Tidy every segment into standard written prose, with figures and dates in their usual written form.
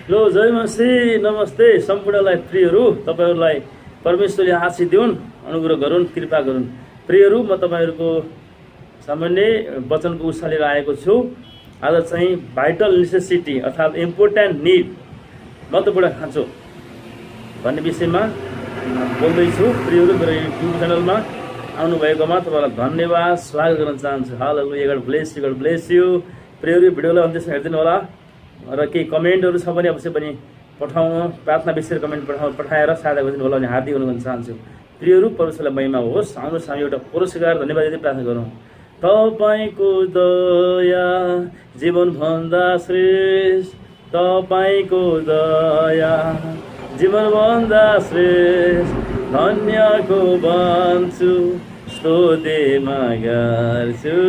लो जय मसी नमस्ते सम्पूर्णलाई प्रियहरू तपाईहरुलाई परमेश्वरले आशीष दिउन् अनुग्रह गरून् कृपा गरून्। प्रियहरू म तपाईहरुको सामान्य वचनको उत्साह लिएर आएको छु। आज चाहिँ भाइटल नेसेसिटी अर्थात् इम्पोर्टेन्ट निड महत्त्वपूर्ण खाँचो भन्ने विषयमा बोल्दैछु। प्रियहरू मेरो युट्युब च्यानलमा आउनु भएकोमा तपाईलाई धन्यवाद स्वागत गर्न चाहन्छु। हालेलुया, गॉड ब्लेस यू। प्रियहरू भिडियोलाई अन्त्यसम्म हेर्दिनु होला र केही कमेन्टहरु छ भने अवश्य पनि पठाउनु, प्रार्थना विषय कमेन्ट पठाएर साझा गरिदिनु होला भने हार्दिक अनुरोध चाहन्छु। प्रियहरू परमेश्वरलाई महिमा होस्। आउनुहोस् हामी एउटा पुरस्कार धन्यवाद दिँदै प्रार्थना गरौँ। तपाईको दया जीवन भन्दा श्रेष्ठ, तपाईको दया जीवन भन्दा श्रेष्ठ, धन्यको भन्छु स्तुतिमा गर्छु।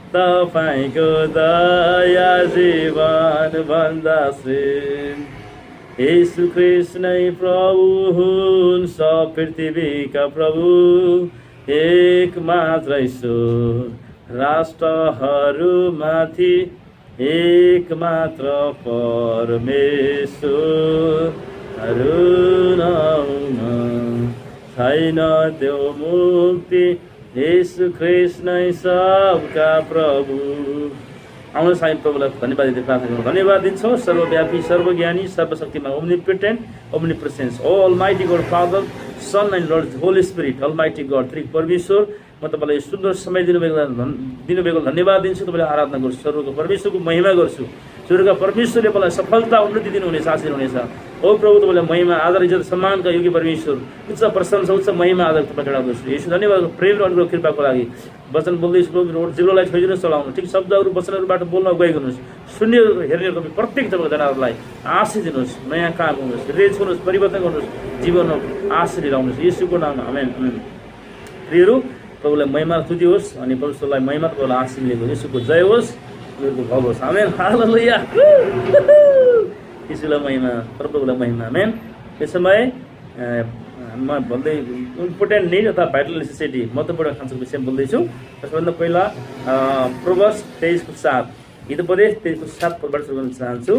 तपाईको दया जीवन भन्दा श्रेष्ठ, यीशु ख्रीष्ट नै प्रभु हुन् सब पृथ्वीका प्रभु, एक मात्र ईश्वर राष्ट्रहरूमाथि एक मात्र परमेश्वर, छैन त्यो मुक्ति, यीशु ख्रीष्ट नै सबका प्रभु। आउनुहोस् हामी प्रभुलाई धन्यवाद दिँदै प्रार्थना गरौँ। धन्यवाद दिन्छौँ सर्वव्यापी सर्वज्ञानी सर्वशक्तिमान omnipotent omnipresence O almighty God father son and lord holy spirit almighty God त्रिक परमेश्वर। म तपाईलाई सुन्दर समय दिनुभएको धन्यवाद दिन्छु। तपाईलाई आराधना गर्छु, सर्वको परमेश्वरको महिमा गर्छु। स्वर्गका परमेश्वरले मलाई सफलता उन्नति दिनुहुनेछ, आशीष हुनेछ। ओ प्रभु तपाईलाई महिमा आदर इज्जत सम्मानका योग्य परमेश्वर, उच्च प्रशंसा उच्च महिमा आदर तपाईँ चढाउँदछु। यसो धन्यवाद प्रेम र अनुग्रह कृपाको लागि। वचन बोल्दैछु प्रभु, जिब्रोलाई छोइदिनुहोस्, चलाउनु ठिक शब्दहरू वचनहरूबाट बोल्न अगुवाई गर्नुहोस्। सुन्ने हेर्ने तपाईँ प्रत्येक तपाईँको जनाहरूलाई आशीष दिनुहोस्, नयाँ काम गर्नुहोस्, हृदय छुनुहोस्, परिवर्तन गर्नुहोस्, जीवनमा आशीष लिएर आउनुहोस् येशूको नाममा आमेन। प्रियहरू प्रभुलाई महिमा स्तुति होस् अनि परमेश्वरलाई महिमा तपाईँलाई आशीष मिलेको येशूको जय होस्, उनीहरूको भव होस्। आमेन, हालेलुया। येशूलाई महिमा, प्रभुलाई महिमा, आमेन। यस समय म भन्दै इम्पोर्टेन्ट निड अथवा भाइटल नेसेसिटी महत्त्वपूर्ण खाँचोको विषयमा बोल्दैछु। सबभन्दा पहिला प्रोभर्ब्स 23:7 हितोपदेश 23:7 पदबाट सुरु गर्न चाहन्छु।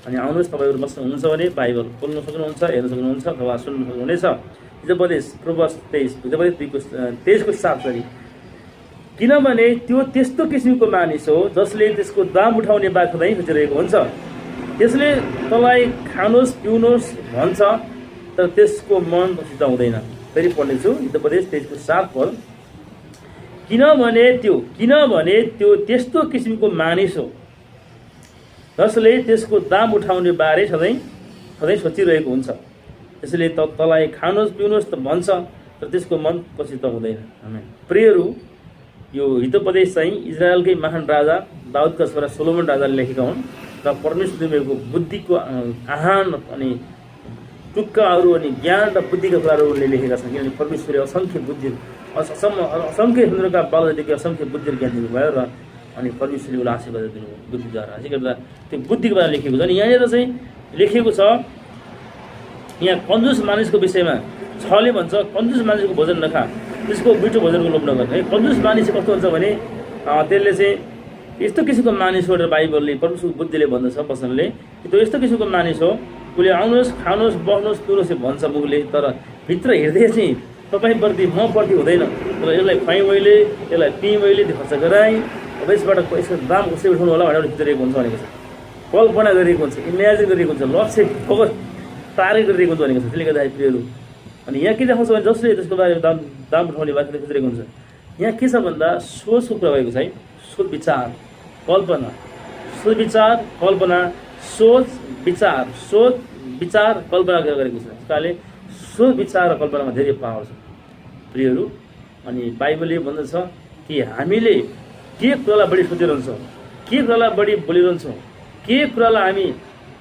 अनि आउनुहोस् तपाईँहरू मसँग हुनुहुन्छ भने बाइबल खोल्न सक्नुहुन्छ, हेर्न सक्नुहुन्छ अथवा सुन्न सक्नुहुनेछ। हितोपदेश प्रोभर्ब्स 23:7 सरी, किनभने त्यो त्यस्तो किसिमको मानिस हो जसले त्यसको दाम उठाउने बात सधैँ खोजिरहेको हुन्छ। त्यसले तँलाई खानुहोस् पिउनुहोस् भन्छ तर त्यसको मन प्रसिद्ध हुँदैन। फेरि पढ्नेछु हितोपदेश 23:7 पद, किनभने त्यो त्यस्तो किसिमको मानिस हो जसले त्यसको दाम उठाउने बारे सधैँ सोचिरहेको हुन्छ। त्यसले तँलाई खानुहोस् पिउनुहोस् त भन्छ तर त्यसको मन प्रसिद्ध हुँदैन। प्रियहरू यो हितोपदेश चाहिँ इजरायलकै महान राजा दाउदका छोरा सोलोमन राजाले लेखेका हुन् र परमेश्वरको बुद्धिको आहान अनि टुक्काहरू अनि ज्ञान र बुद्धिका कुराहरू उनले लेखेका छन्। किनभने परमेश्वरले असङ्ख्य बुद्धि असङ्ख्य सुन्दरका बालदेखि असङ्ख्य बुद्धि ज्ञान दिनुभयो र अनि परमेश्वरले उसलाई आशीर्वाद दिनुभयो बुद्धिद्वारा। त्यसै गर्दा त्यो बुद्धिको बारेमा लेखेको छ। अनि यहाँनिर चाहिँ लेखेको छ यहाँ कन्जुस मानिसको विषयमा छले भन्छ कन्जुस मानिसको भोजन नखा, त्यसको मिठो भोजनको लोभ नगर। है कन्जुस मानिस कस्तो हुन्छ भने त्यसले चाहिँ यस्तो किसिमको मानिस हो र बाइबलले परमेश्वरको बुद्धिले भन्दछ वचनले त्यो यस्तो किसिमको मानिस हो, उसले आउनुहोस् खानुहोस् बस्नुहोस् पिउनुहोस् भन्छ मुखले, तर भित्र हृदय चाहिँ तपाईँप्रति म प्रति हुँदैन। तर यसलाई खुवाइ मैले यसलाई पिँ मैले खर्च गराएँ अब यसबाट यसको दाम कसरी उठाउनु होला भनेर भित्रिएको हुन्छ भनेको छ। कल्पना गरिएको हुन्छ, इमेजिन गरिएको हुन्छ, लक्ष्य फोकस तारिक गरिएको हुन्छ भनेको छ। त्यसले गर्दाखेरि प्रियहरू अनि यहाँ के देखाउँछ भने जसले त्यसको बारेमा दाम उठाउने बारे खोजिरहेको हुन्छ। यहाँ के छ भन्दा सोचको कुरा भएको छ है, सोच विचार कल्पना, सोच विचार कल्पना, सोच विचार कल्पना गरेको छ। त्यसकारणले सोच विचार र कल्पनामा धेरै पावर छ प्रियहरू। अनि बाइबलले भन्दछ कि हामीले के कुरालाई बढी सोचिरहन्छौँ, के कुरालाई बढी बोलिरहन्छौँ, के कुरालाई हामी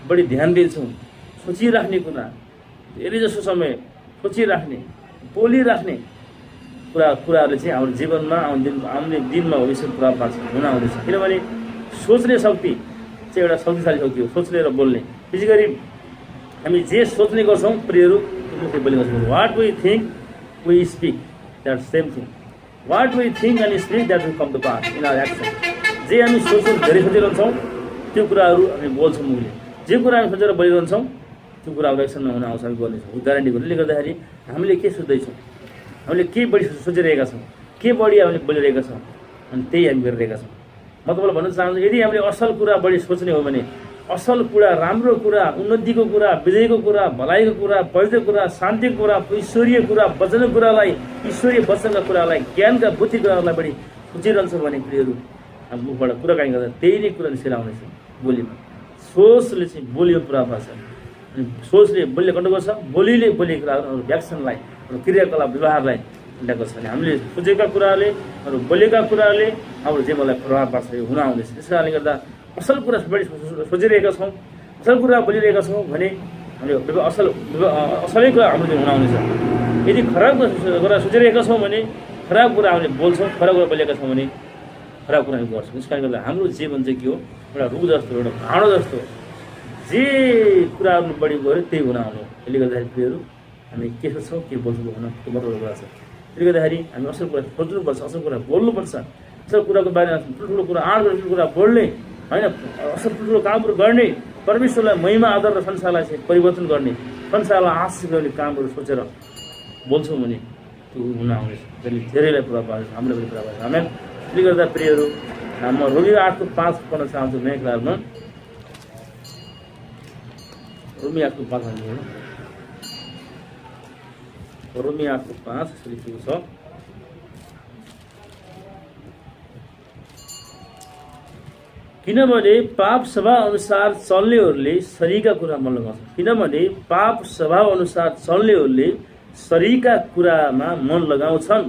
बढी ध्यान दिन्छौँ, सोचिराख्ने कुरा धेरै जसो समय सोचिराख्ने बोलिराख्ने कुराहरूले चाहिँ हाम्रो जीवनमा आउने दिनमा भविष्य पुरा हुन आउँदैछ। किनभने सोच्ने शक्ति चाहिँ एउटा शक्तिशाली शक्ति हो, सोच्ने र बोल्ने। त्यसै गरी हामी जे सोच्ने गर्छौँ प्रियहरू बोल्ने गर्छौँ। What we think we speak that same thing, what we think and speak that will come to pass in our action. जे हामी सोच्छौँ धेरै सोचिरहन्छौँ त्यो कुराहरू हामी बोल्छौँ मुखले, जे कुरा हामी सोचेर बोलिरहन्छौँ त्यो कुरा एक्सनमा हुन आउँछ, हामी गर्नेछौँ, यो ग्यारेन्टी गर्नु। त्यसले गर्दाखेरि हामीले के सोच्दैछौँ, हामीले के बढी सोचिरहेका छौँ, के बढी हामीले बोलिरहेका छौँ, अनि त्यही हामी गरिरहेका छौँ। म तपाईँलाई भन्न चाहन्छु, यदि हामीले असल कुरा बढी सोच्ने हो भने, असल कुरा, राम्रो कुरा, उन्नतिको कुरा, विजयको कुरा, भलाइको कुरा, पवित्र कुरा, शान्तिको कुरा, ईश्वरीय कुरा, वचनको कुरालाई, ईश्वरीय वचनका कुरालाई, ज्ञानका बुद्धि कुराहरूलाई बढी सोचिरहन्छौँ भने प्रियहरू, हामी मुखबाट कुराकानी गर्दा त्यही नै कुरा निस्केर आउनेछ बोलीमा। सोचले चाहिँ बोलीमा पुरा पर्छ, अनि सोचले बोलीले कन्ट्रोल गर्छ, बोलीले बोलेको कुराहरू एक्सनलाई, क्रियाकलाप, व्यवहारलाई ल्याएको छ भने हामीले सोचेका कुराहरूले अरू बोलेका कुराहरूले हाम्रो जीवनलाई प्रभाव पार्छ, यो हुन आउँदैछ। त्यस कारणले गर्दा असल कुरा बढी सोचिरहेका छौँ, असल कुरा बोलिरहेका छौँ भने हामीले असलै कुरा हाम्रो जीवन हुन आउनेछ। यदि खराब कुरा सोचिरहेका छौँ भने खराब कुरा हामीले बोल्छौँ, खराब कुरा बोलेका छौँ भने खराब कुरा हामी गर्छौँ। त्यस कारणले गर्दा हाम्रो जीवन चाहिँ के हो, एउटा रुख जस्तो, एउटा भाँडो जस्तो, जे कुराहरू बढी गऱ्यो त्यही हुन आउनु। त्यसले गर्दाखेरि प्रियहरू हामी के सोच्छौँ, के बोल्छौँ भन्न त्यो मतलब कुरा छ। त्यसले गर्दाखेरि हामी असल कुरा सोच्नुपर्छ, असल कुरा बोल्नुपर्छ, असल कुराको बारेमा ठुल्ठुलो कुरा, ठुलो कुरा बोल्ने होइन, असल ठुल्ठुलो कामहरू गर्ने, परमेश्वरलाई महिमा आदर र संसारलाई चाहिँ परिवर्तन गर्ने, संसारलाई आशिष गर्ने कामहरू सोचेर बोल्छौँ भने त्यो हुन आउनेछ। त्यसले धेरैलाई प्रभाव पार्छ, हामीलाई पनि प्रभाव पार्छ। हामी त्यसले गर्दा प्रियहरू म रोमी 8:5 पढ्न चाहन्छु नयाँ क्लासमा। रोमी 8:5 भन्नु, रोमी 8:5 लेखेको छ, किनभने पाप स्वभाव अनुसार चल्नेहरूले शरीरका कुरा मन लगाउँछन्। किनभने पाप स्वभाव अनुसार चल्नेहरूले शरीरका कुरामा मन लगाउँछन्,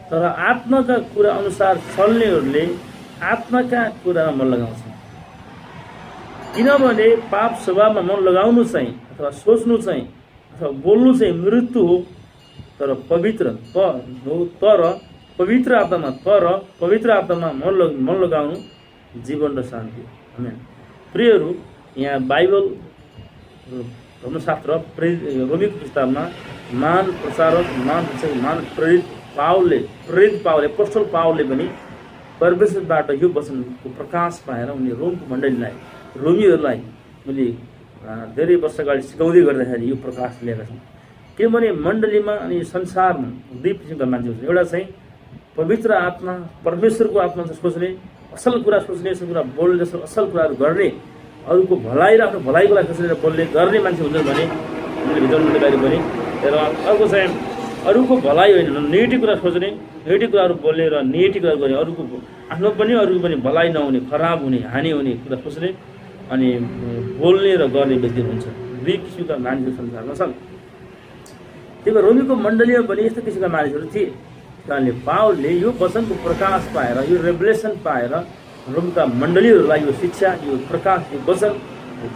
तर आत्माका कुरा अनुसार चल्नेहरूले आत्माका कुरामा मन लगाउँछन्। किनभने पाप स्वभावमा मन लगाउनु चाहिँ अथवा सोच्नु चाहिँ अथवा बोल्नु चाहिँ मृत्यु हो, तर पवित्र आत्मामा मन लगाउनु जीवन र शान्ति। आमेन। प्रियहरू, यहाँ बाइबल धर्मशास्त्र रोमीको पुस्तकमा महान प्रचारक, महान प्रेरित पावलले, अपोस्टल पावलले पनि परमेश्वरबाट यो वचनको प्रकाश पाएर उनले रोमको मण्डलीलाई, रोमीहरूलाई उनले धेरै वर्ष अगाडि सिकाउँदै गर्दाखेरि यो प्रकाश ल्याएका छन्। किनभने मण्डलीमा अनि संसारमा दुई किसिमका मान्छे हुन्छन्। एउटा चाहिँ पवित्र आत्मा, परमेश्वरको आत्मा सोच्ने, असल कुरा सोच्ने, असल कुरा बोल्ने, असल कुराहरू गर्ने, अरूको भलाइ र आफ्नो भलाइको लागि सोचेर बोल्ने गर्ने मान्छे हुन्छन् भने उनले भित्र बाहिर पनि। र अर्को चाहिँ अरूको भलाइ होइन, नेगेटिभ कुरा सोच्ने, नेगेटिभ कुराहरू बोल्ने र नेगेटिभ कुराहरू गर्ने, अरूको आफ्नो पनि अरूको पनि भलाइ नहुने, खराब हुने, हानि हुने कुरा सोच्ने अनि बोल्ने र गर्ने व्यक्ति हुन्छ। दुई किसिमका मानिसहरू संसारमा छन्। त्यही भएर रोमीको मण्डलीमा पनि यस्तो किसिमका मानिसहरू थिए। कारणले पावलले यो वचनको प्रकाश पाएर, यो रेभलेसन पाएर रोमका मण्डलीहरूलाई यो शिक्षा, यो प्रकाश, यो वचन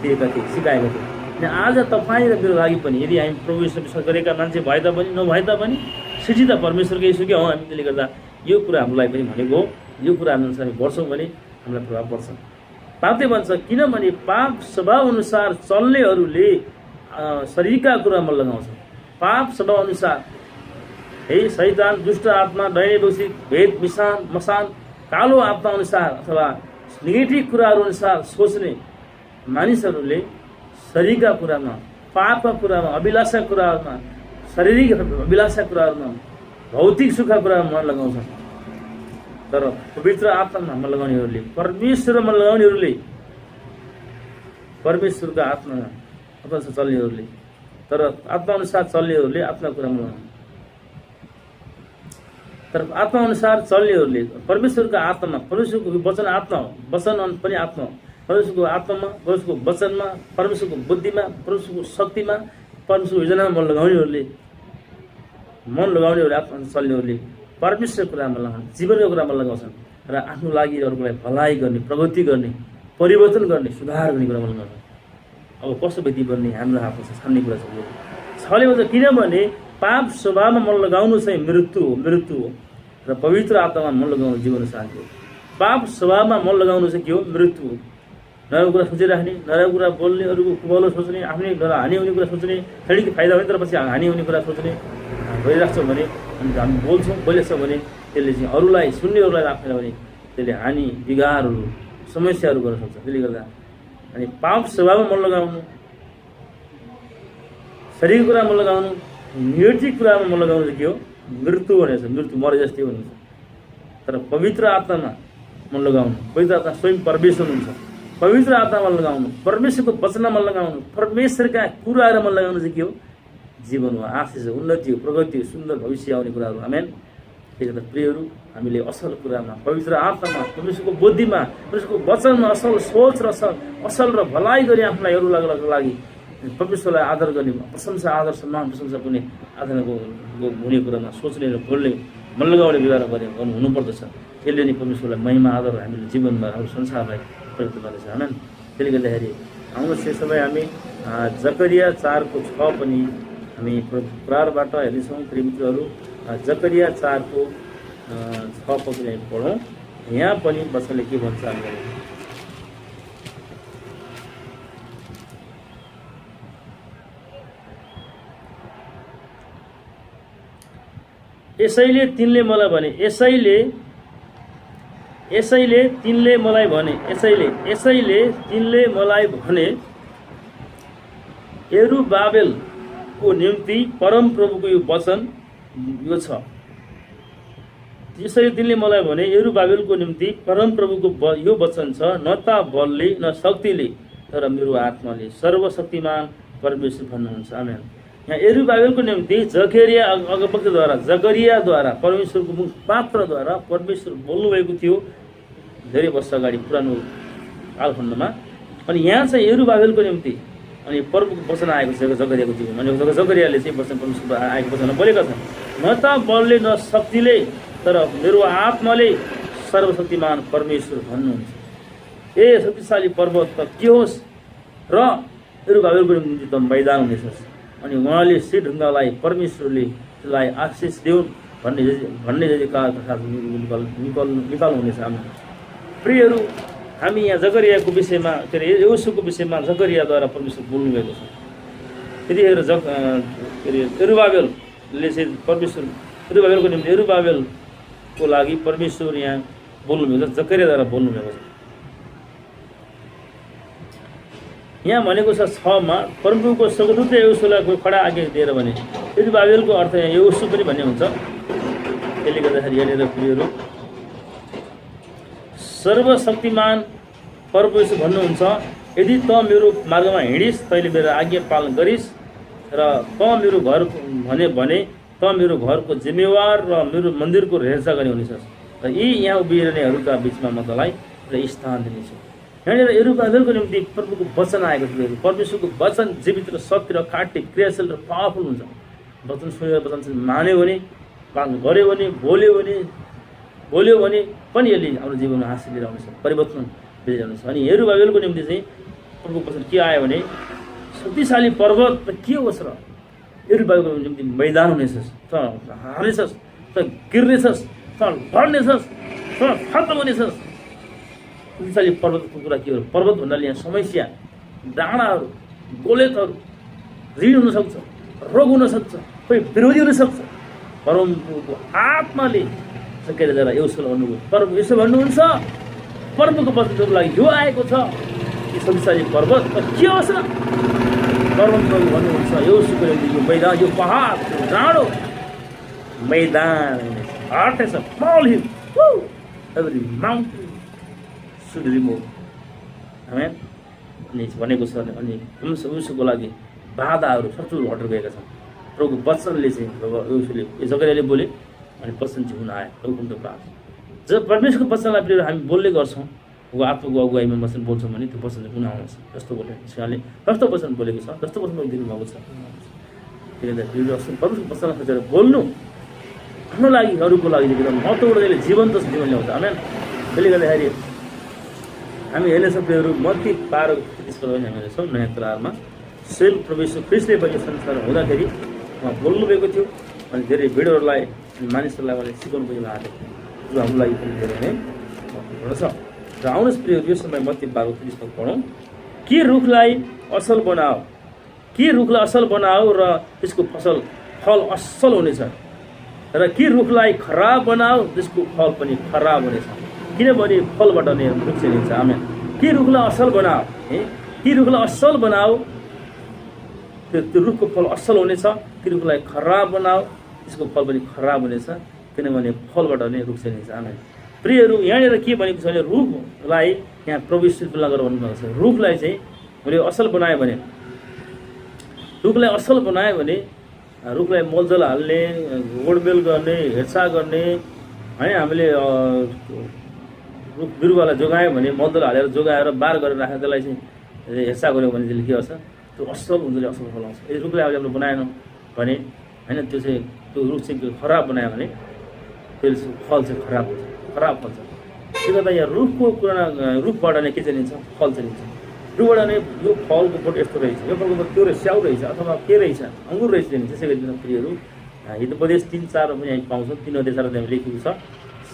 दिएका थिए, सिकाएका थिए। अनि आज तपाईँ र मेरो लागि पनि यदि हामी प्रभु येशूमा विश्वास गरेका मान्छे भए तापनि नभए तापनि सिधी त परमेश्वरकै येशूकै हौँ हामी। त्यसले गर्दा यो कुरा हामीलाई पनि भनेको हो, यो कुरा अनुसार हामी गर्छौँ भने हामीलाई प्रभाव पर्छ। पापले भन्छ, किनभने पाप स्वभाव अनुसार चल्नेहरूले शरीरका कुरा मन लगाउँछन्। पाप स्वभाव अनुसार है, शैतान, दुष्ट आत्मा, दैनिक भेद, मसान, कालो आत्मा अनुसार अथवा नेगेटिभ कुराहरू अनुसार सोच्ने मानिसहरूले शरीरका कुरामा, पापका कुरामा, अभिलाषा कुराहरूमा, शारीरिक अभिलाषा कुराहरूमा, भौतिक सुखका कुरामा मन लगाउँछन्। तर पवित्र आत्मामा मन लगाउनेहरूले, परमेश्वरमा मन लगाउनेहरूले, परमेश्वरको आत्मामा अनुसार चल्नेहरूले, तर आत्मा अनुसार चल्नेहरूले आत्मा कुरामा लगाउनु, तर आत्मा अनुसार चल्नेहरूले परमेश्वरको आत्मामा, परमेश्वरको वचन आत्मा हो, वचन पनि आत्मा हो, परमेश्वरको आत्मामा, परमेश्वरको वचनमा, परमेश्वरको बुद्धिमा, परमेश्वरको शक्तिमा, परमेश्वरको योजनामा मन लगाउनेहरूले, आत्मा चल्नेहरूले परमेश्वरको कुरामा लगाउने, जीवनको कुरामा लगाउँछन् र आफ्नो लागि अरूलाई भलाइ गर्ने, प्रगति गर्ने, परिवर्तन गर्ने, सुधार गर्ने कुरामा लगाउँछन्। अब कस्तो व्यक्ति बन्ने हाम्रो हातमा छ, छान्ने कुरा छ। भन्छ किनभने पाप स्वभावमा मन लगाउनु चाहिँ मृत्यु हो र पवित्र आत्मामा मन लगाउनु जीवन शान्ति हो। पाप स्वभावमा मन लगाउनु चाहिँ के हो? मृत्यु हो। नराम्रो कुरा सोचिराख्ने, नराम्रो कुरा बोल्ने, अरूको कुबलो सोच्ने, आफ्नै हानि हुने कुरा सोच्ने, शरीरको फाइदा होइन तर पछि हानि हुने कुरा सोच्ने भइराख्छौँ भने, अनि हामी बोलेछौँ भने त्यसले चाहिँ अरूलाई, सुन्नेहरूलाई राख्दैन भने त्यसले हानि, बिगारहरू, समस्याहरू गर्न सक्छ। त्यसले गर्दा अनि पाप सेवामा मन लगाउनु, शरीरको कुरामा मन लगाउनु, नैतिक कुरामा मन लगाउनु चाहिँ के हो? मृत्यु भनेको छ। मृत्यु मरे जस्तै हुनुहुन्छ। तर पवित्र आत्मामा मन लगाउनु, पवित्र आत्मा स्वयं परमेश्वर हुनुहुन्छ। पवित्र आत्मा मन लगाउनु, परमेश्वरको वचनमा मन लगाउनु, परमेश्वरका कुराहरू मन लगाउनु चाहिँ के हो? जीवन हो, आशिष हो, उन्नति हो, प्रगति हो, सुन्दर भविष्य आउने कुराहरू। आमेन। त्यसले गर्दा प्रियहरू, हामीले असल कुरामा, पवित्र आत्मामा, परमेश्वरको बुद्धिमा, परमेश्वरको वचनमा असल सोच र असल र भलाइ गरी आफ्नलाई अरू लाग्नको लागि परमेश्वरलाई आदर गर्ने, प्रशंसा, आदर, सम्मान, प्रशंसा कुनै आदरको हुने कुरामा सोच्ने र बोल्ने, मन लगाउने व्यवहार गर्नु हुनुपर्दछ। यसले नै परमेश्वरलाई महिमा, आदर हामीले जीवनमा, हाम्रो संसारलाई प्रयुक्त गर्दछ। होइन, त्यसले गर्दाखेरि आउनुहोस् यो समय हामी जकरिया 4:6 पनि हामी प्रारबाट हेर्नेछौँ। प्रिय मित्रहरू, जकरिया 4:6 पनि हामी पढौँ। यहाँ पनि वचनले के भन्छ हामीलाई? यसैले तिनले मलाई भने, यसैले तिनले मलाई भने यरुबाबेलको निम्ति परमप्रभुको यो वचन यो छ। यसैले तिनले मलाई भने यरुबाबेलको निम्ति परमप्रभुको यो वचन छ, न त बलले न शक्तिले तर मेरो आत्माले सर्वशक्तिमान परमेश्वर भन्नुहुन्छ। आमेन। यहाँ यरुबाबेलको निम्ति जकरियाद्वारा परमेश्वरको मुख पात्रद्वारा परमेश्वर बोल्नुभएको थियो धेरै वर्ष अगाडि पुरानो कालखण्डमा। अनि यहाँ चाहिँ यरुबाबेलको निम्ति अनि परमप्रभुको वचन आएको छ जकरियाको जीवनमा। अनि जकरियाले चाहिँ वचन परमेश्वर आएको वचनमा बोलेका छन्, न त बलले न शक्तिले तर मेरो आत्माले सर्वशक्तिमान परमेश्वर भन्नुहुन्छ। ए शक्तिशाली पर्वत त के होस् र यरुबाबेलको निम्ति त मैदान हुनेछ। अनि उहाँले श्री ढुङ्गालाई परमेश्वरले त्यसलाई आशिष देऊन् भन्ने निकाल्नुहुनेछ। प्रियहरू, हामी यहाँ जकरियाको विषयमा, के अरे यहोशूको विषयमा जकरियाद्वारा परमेश्वर बोल्नुभएको छ। त्यतिखेर यरुबाबेलले चाहिँ परमेश्वर यरुबाबेलको निम्ति यरुबाबेलको लागि परमेश्वर यहाँ बोल्नुभएको छ, जकरियाद्वारा बोल्नुभएको छ। यहाँ भनेको छ 6 मा, परमप्रभुको स्वर्गदूतले यहोशूलाई खडा आज्ञा दिएर भने। यरुबाबेलको अर्थ यहाँ यहोशू पनि भन्ने हुन्छ। त्यसले गर्दाखेरि यहाँनिर प्रियहरू सर्वशक्तिमान परमेश्वर भन्नुहुन्छ, यदि त मेरो मार्गमा हिँडिस्, तैँले मेरो आज्ञा पालन गरिस् र त मेरो घर भने त मेरो घरको जिम्मेवार र मेरो मन्दिरको हेरचाह गर्ने हुनेछस् र यी यहाँ उभिरहनेहरूका बिचमा म तँलाई स्थान दिनेछु। यहाँनिर यरुबाबेलको निम्ति प्रभुको वचन आएको छ। परमेश्वरको वचन जीवित र सत्य र काटे क्रियाशील र पावरफुल हुन्छ। वचन सुनेर वचन मान्यो भने, पालन गर्यो भने, बोल्यो भने पनि यसले हाम्रो जीवनमा हासिल लिएर आउनेछ, परिवर्तन लिएर आउनेछ। अनि यरुबाबेलको निम्ति चाहिँ प्रभुको वचन के आयो भने, शक्तिशाली पर्वत त के होस् र यरुबाबेलको निम्ति मैदान हुनेछस्, त हार्नेछस्, त गिर्नेछस्, त लड्नेछस्, त खत्तम हुनेछस्। शक्तिशाली पर्वतको कुरा के हो? पर्वत भन्नाले यहाँ समस्या, डाँडाहरू, गोलेतहरू, ऋण हुनसक्छ, रोग हुनसक्छ, कोही विरोधी हुनसक्छ। परमप्रभुको आत्माले जकरियाद्वारा यहोशूलाई भन्नुभयो, परम यसो भन्नुहुन्छ, परमको वचनको लागि यो आएको छ, यो शक्तिशाली पर्वत के होस् र परमप्रभु भन्नुहुन्छ, यहोशूको निम्ति यो मैदान, यो पहाड, यो डाँडो मैदान हुनेछ, हट्नेछ, small hill, every mountain should remove. आमेन। अनि भनेको छ। अनि यहोशूको लागि बाधाहरू, शत्रुहरू हटेर गएका छन्। प्रभुको वचनले चाहिँ यहोशूले जकरियाले बोले अनि वचन चाहिँ हुन आयो। वैकुण्ठ प्राप्त जब परमेश्वरको वचनलाई प्रिय हामी बोल्ने गर्छौँ, आत्माको अगुवाईमा वचन बोल्छौँ भने त्यो वचन चाहिँ हुन आउँछ। जस्तो बोले उहाँले कस्तो वचन बोलेको छ, जस्तो वचन दिनुभएको छ। त्यसले गर्दा परमेश्वरको वचनलाई खोजेर बोल्नु हाम्रो लागि, अरूको लागि एकदम महत्त्वपूर्ण, जीवन्त जीवन ल्याउँछ। आमेन। त्यसले गर्दाखेरि हामी हेर्नेछौँ प्रियहरू, मत्ती 12:30 पनि हामी हेर्नेछौँ। नयाँ करारमा स्वयं परमेश्वर ख्रीष्टले पनि संसारमा हुँदाखेरि उहाँ बोल्नुभएको थियो। अनि धेरै भिडहरूलाई, मानिसहरूलाई उहाँले सिकाउनु पनि भएको थियो, जो हाम्रो लागि पनि धेरै नै महत्त्वपूर्ण छ। र आउनुहोस् प्रियहरू, यो समय मत्ती 12:30 पढौँ। के रुखलाई असल बनाऊ र त्यसको फल असल हुनेछ, र के रुखलाई खराब बनाऊ त्यसको फल पनि खराब हुनेछ, किनभने फलबाट नै रुख चिनिन्छ। आमेन। के रुखलाई असल बनाऊ, ती रुखलाई असल बनाऊ, त्यो रुखको फल असल हुनेछ। ती रुखलाई खराब बनाऊ, त्यसको फल पनि खराब हुनेछ, किनभने फलबाट नै रुख चिनिन्छ। आमेन। प्रियहरू, यहाँनिर के भनेको छ भने रुखलाई यहाँ प्रभु यीशुले तुलना गरेर भन्नुभएको छ। रुखलाई चाहिँ मैले असल बनायो भने, रुखलाई असल बनायो भने रुखलाई मलजल हाल्ने, गोडमेल गर्ने, हेरचाह गर्ने, है हामीले रुख बिरुवालाई जोगायो भने मलजल हालेर जोगाएर बार गरेर राखेर त्यसलाई चाहिँ हेरचाह गऱ्यो भने चाहिँ के गर्छ, त्यो असल हुन्छ, असल फल आउँछ। यदि रुखलाई हामीले बनाएन भने होइन, त्यो रुख चाहिँ खराब बनायो भने त्यसले फल चाहिँ खराब हुन्छ, खराब फल्छ। त्यो गर्दा यहाँ रुखको कुरा, रुखबाट नै के चाहिन्छ, फल चाहिन्छ। रुखबाट नै यो फलको बोट यस्तो रहेछ, यो फलको बोट त्यो स्याउ रहेछ अथवा के रहेछ, अङ्गुर रहेछ भने त्यसै गरी प्रियहरू हितोपदेश 3:4 पनि हामी पाउँछौँ। 3:4 हामी लेखेको छ,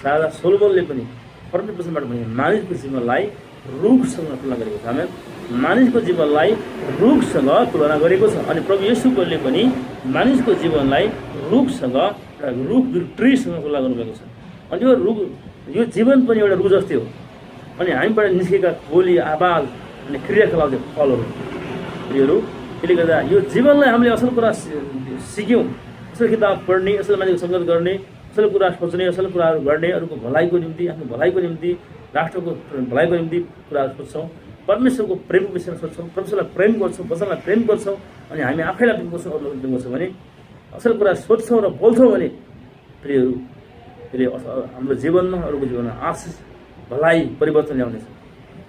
राजा सोलोमनले पनि परमेश्वरबाट भने मानिसको जीवनलाई रुखसँग तुलना गरेको छ। हामी मानिसको जीवनलाई रुखसँग तुलना गरेको छ। अनि प्रभु येशूले पनि मानिसको जीवनलाई रुखसँग, रुख ट्रीसँग तुलना गर्नुभएको छ। अनि यो रुख, यो जीवन पनि एउटा रुख जस्तै हो। अनि हामीबाट निस्केका बोली, आवाज अनि क्रियाकलाप चाहिँ फलहरू प्रियहरू। त्यसले गर्दा यो जीवनलाई हामीले असल कुरा सिक्यौँ, असल किताब पढ्ने, असल मान्छेको सङ्गत गर्ने, असल कुरा सोच्ने, असल कुराहरू गर्ने, अरूको भलाइको निम्ति, आफ्नो भलाइको निम्ति, राष्ट्रको भलाइको निम्ति कुराहरू सोध्छौँ, परमेश्वरको प्रेमको विषयमा सोध्छौँ, परमेश्वरलाई प्रेम गर्छौँ, वचनलाई प्रेम गर्छौँ, अनि हामी आफैलाई प्रेम गर्छौँ, अरूलाई प्रेम गर्छौँ भने, असल कुरा सोध्छौँ र बोल्छौँ भने प्रियहरू त्यसले हाम्रो जीवनमा, अरूको जीवनमा आशिष, भलाइ, परिवर्तन ल्याउनेछ।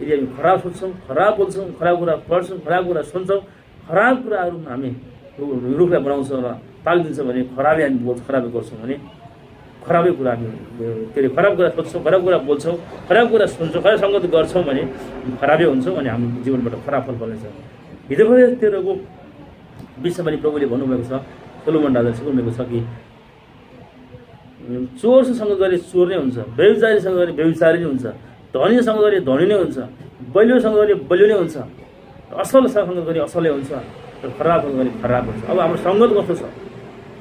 यदि हामी खराब सोध्छौँ, खराब बोल्छौँ, खराब कुरा पढ्छौँ, खराब कुरा सुन्छौँ, खराब कुराहरूमा हामी रुखलाई बनाउँछौँ र पालिदिन्छौँ भने, खराबै हामी बोल्छौँ, खराबै गर्छौँ भने, खराबै कुरा हामी के अरे खराब कुरा सोध्छौँ, खराब कुरा बोल्छौँ, खराब कुरा सुन्छौँ, खराब सङ्गत गर्छौँ भने खराबै हुन्छौँ अनि हाम्रो जीवनबाट खराब फल फल्नेछ। हिजोपल्ट 13को विषयमा पनि प्रभुले भन्नुभएको छ, सोलोमन राजाले सिकाउनुभएको छ कि चोरसँग गरे चोर नै हुन्छ, व्यभिचारीसँग गरे व्यभिचारी नै हुन्छ, धनीसँग गरे धनी नै हुन्छ, बलियोसँग गरे बलियो नै हुन्छ, असलसँग गरे असलै हुन्छ, र खराबसँग गरे खराब हुन्छ। अब हाम्रो सङ्गत कस्तो छ,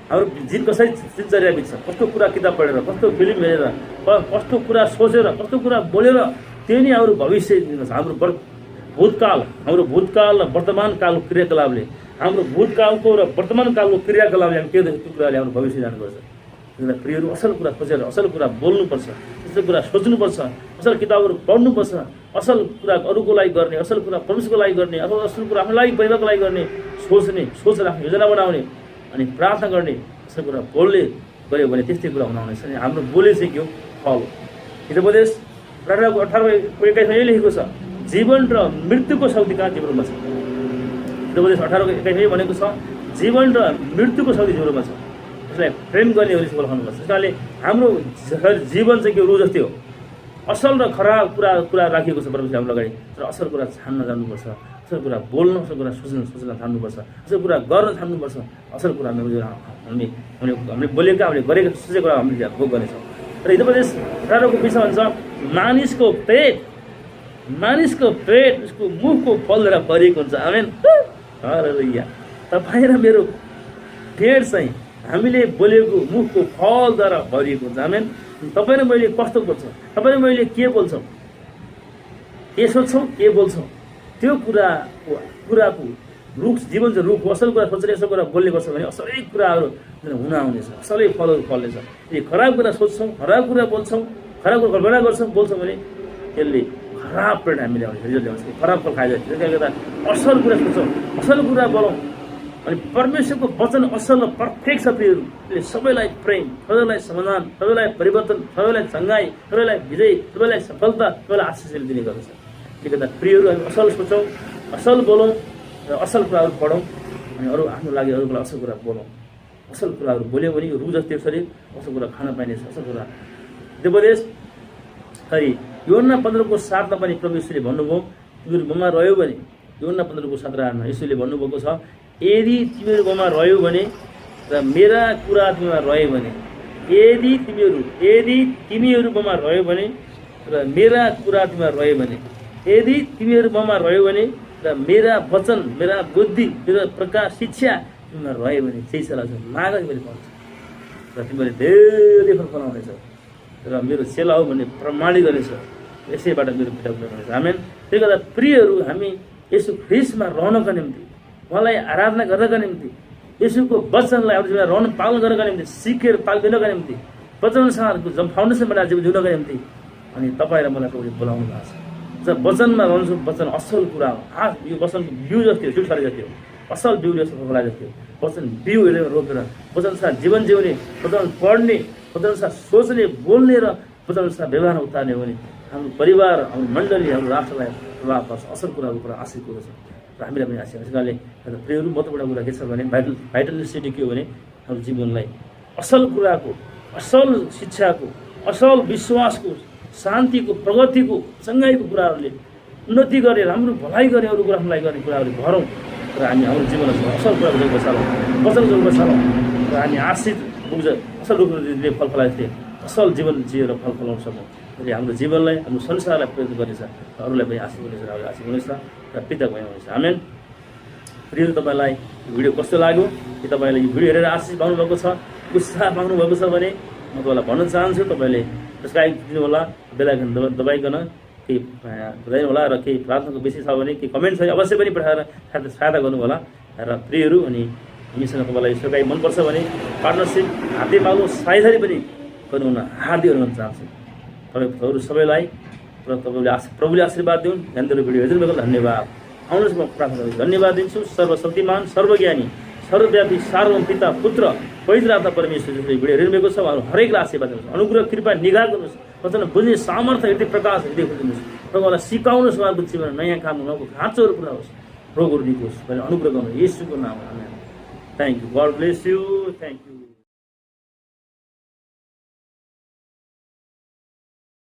हाम्रो जीवन कसरी दिनचर्या बित्छ, कस्तो कुरा किताब पढेर, कस्तो फिल्म हेरेर, कस्तो कुरा सोचेर, कस्तो कुरा बोलेर, त्यही नै हाम्रो भविष्य दिन्छ। हाम्रो भूतकाल, हाम्रो भूतकाल र वर्तमान कालको क्रियाकलापले, हाम्रो भूतकालको र वर्तमान कालको क्रियाकलापले हामी के देख्छ, त्यो कुराले हाम्रो भविष्य जानुपर्छ। प्रियहरू, असल कुरा खोजेर, असल कुरा बोल्नुपर्छ, असल कुरा सोच्नुपर्छ, असल किताबहरू पढ्नुपर्छ, असल कुरा अरूको लागि गर्ने, असल कुरा परमेश्वरको लागि गर्ने, अथवा असल कुरा आफ्नो लागि, परिवारको लागि गर्ने, सोच्ने, सोचेर आफ्नो योजना बनाउने अनि प्रार्थना गर्ने, असल कुरा बोल्ने गऱ्यो भने त्यस्तै कुरा हुन आउनेछ। अनि हाम्रो बोले चाहिँ के हो, फल हो। हिजोपदेश 18:21 यही लेखेको छ, जीवन र मृत्युको शक्ति कहाँ तिम्रोमा छ। हिजोपदेश 18:21 भनेको छ, जीवन र मृत्युको शक्ति तिम्रोमा छ, यसलाई प्रेम गर्ने हो फल खानुपर्छ। त्यस कारणले हाम्रो जीवन चाहिँ के रुख जस्तै हो, असल र खराब कुरा राखिएको छ परमेश्वरले हाम्रो अगाडि, तर असल कुरा छान्न जान्नुपर्छ, असल कुरा बोल्न, असल कुरा सोच्न थाल्नुपर्छ, असल कुरा गर्न थाल्नुपर्छ, असल कुरा हामीले बोलेका, हामीले गरेका, सोचेको कुरा हामीले भोग गर्नेछौँ। र हिजोपदेश 18को विषय भन्छ, मानिसको पेट उसको मुखको फलद्वारा भरिएको हुन्छ। आमेन। हालेलुया। तपाईँ र मेरो पेट चाहिँ हामीले बोलेको मुखको फलद्वारा भरिएको हुन्छ। आमेन। तपाईँ र मैले कस्तो बोल्छौँ, तपाईँ र मैले के बोल्छौँ, के सोध्छौँ, के बोल्छौँ, त्यो कुराको रुख, जीवन चाहिँ रुख, असल कुरा सोच्ने, असल कुरा बोल्ने गर्छ भने असलै कुराहरू हुन आउनेछ, असलै फलहरू फल्नेछ। यदि खराब कुरा सोध्छौँ, खराब कुरा बोल्छौँ, खराब कुरा कल्पना गर्छौँ, बोल्छौँ भने त्यसले खराब परिणाम हामीले आउने, रिजल्ट ल्याउँछ, खराब फल खाइदिन्छ। त्यसले गर्दा असल कुरा सोध्छौँ, असल कुरा बोलौँ, अनि परमेश्वरको वचन असल र पर्फेक्ट छ प्रियहरू। यसले सबैलाई प्रेम, सबैलाई समाधान, सबैलाई परिवर्तन, सबैलाई चङ्गाई, सबैलाई विजय, सबैलाई सफलता, सबैलाई आशिष दिने गर्दछ। त्यसले गर्दा प्रियहरू, हामी असल सोचौँ, असल बोलौँ र असल कुराहरू पढौँ, अनि अरू आफ्नो लागि अरूको लागि असल कुरा बोलौँ। असल कुराहरू बोल्यो भने यो रुख जस्तै शरीर असल कुरा खान पाइनेछ, असल कुरा। हिजोपदेश यूहन्ना 15:7 पनि प्रभु येशूले भन्नुभयो, तिमीहरू ममा रह्यो भने, यूहन्ना 15:7 येशूले भन्नुभएको छ, यदि तिमीहरू ममा रह्यो भने र मेरा कुरा तिमीमा रह्यो भने, यदि तिमीहरू ममा रह्यो भने र मेरा कुरा तिमीमा रह्यो भने, यदि तिमीहरू ममा रह्यो भने र मेरा वचन, मेरा बुद्धि, मेरा प्रकाश, शिक्षा तिमीमा रह्यो भने चाहिँ सल्लाह माग तिमीले पाउँछ र तिमीले धेरै फल फलाउनेछ र मेरो चेला हो भन्ने प्रमाणित गर्नेछ। यसैबाट मेरो पिता हुनेछ। आमेन। त्यही गर्दा प्रियहरू, हामी यसो ख्रिस्टमा रहनका निम्ति, उहाँलाई आराधना गर्नका निम्ति, यसोको वचनलाई हाम्रो जीवनमा रहन पालन गर्नका निम्ति, सिकेर पाल्नका निम्ति, वचनअनुसारको फाउन्डेसन बनाएर जीवन जिउनका निम्ति अनि तपाईँ र मलाई प्रभुले बोलाउनु भएको छ। जब वचनमा रहन्छु, वचन असल कुरा हो। यो वचनको बिउ जस्तै हो, जुठरी जस्तै हो, असल बिउ जस्तो फला जस्तै हो। वचन बिउ हेरेर रोपेर वचनअनुसार जीवन जिउने, वचन पढ्ने, वचनअनुसार सोच्ने, बोल्ने र वचनअनुसार व्यवहारमा उतार्ने हो भने हाम्रो परिवार, हाम्रो मण्डली, हाम्रो राष्ट्रलाई प्रभाव पर्छ। असल कुराको कुरा आशिष कुरो छ र हामीलाई पनि आशिष। त्यस कारणले प्रियहरू महत्त्वपूर्ण कुरा के छ भने भाइटल नेसेसिटी के हो भने हाम्रो जीवनलाई असल कुराको, असल शिक्षाको, असल विश्वासको, शान्तिको, प्रगतिको, चङ्गाइको कुराहरूले उन्नति गर्ने, राम्रो भलाइ गर्ने, अरू कुरा भलाइ गर्ने कुराहरूले भरौँ र हामी हाम्रो जीवनमा असल कुराको जोग बसालौँ, वचनको जोग बसालौँ र हामी आशिष पुग्छ, असल रूपले फल फलाइथे, असल जीवन जिएर फल फलाउन सकौँ। यसले हाम्रो जीवनलाई, हाम्रो संसारलाई प्रयोग गर्नेछ र अरूलाई पनि आशिष हुनेछ र आशिष हुनेछ र पिता पनि हुनेछ। आमेन। प्रियहरू, तपाईँलाई यो भिडियो कस्तो लाग्यो? कि तपाईँले यो भिडियो हेरेर आशिष पाउनुभएको छ, उत्साह पाउनुभएको छ भने म तपाईँलाई भन्न चाहन्छु, तपाईँले सब्सक्राइब दिनु होला, बेल आइकन दबाइकन केही हुँदैन होला र केही प्रार्थनाको विषय छ भने केही कमेन्ट छ अवश्य पनि पठाएर सहायता गर्नु होला। र प्रियहरू, अनि हामीसँग तपाईँलाई सब्सक्राइब मनपर्छ भने पार्टनरसिप हाते पालो साझेदारी पनि गर्नुहुन हार्दिक अनुरोध चाहन्छु। तपाईँहरू सबैलाई प्रभुले आशीर्वाद दिउन्। ध्यान भिडियो हेरिदिनुभएको धन्यवाद। आउनुहोस् म प्रार्थना गर्छु। धन्यवाद दिन्छु सर्वशक्तिमान, सर्वज्ञानी, सर्वव्यापी, सार्वभौम पिता, पुत्र, पवित्र आत्मा परमेश्वर जसले भिडियो हेरिरहेको छ उहाँहरू हरेकलाई आशीर्वाद दिनुहोस्, अनुग्रह, कृपा, निगाह गर्नुहोस्, वचन बुझ्ने सामर्थ्य, हृदय प्रकाश, हृदय खोलिदिनुहोस्। प्रभुलाई सिकाउनुहोस्, उहाँको जीवनमा नयाँ काम उहाँको खाँचोहरू पुरा होस्, रोगहरू निकोस्, अनुग्रह गर्नुहोस्, येशूको नाममा। आमेन। Thank you. God bless you. Thank you.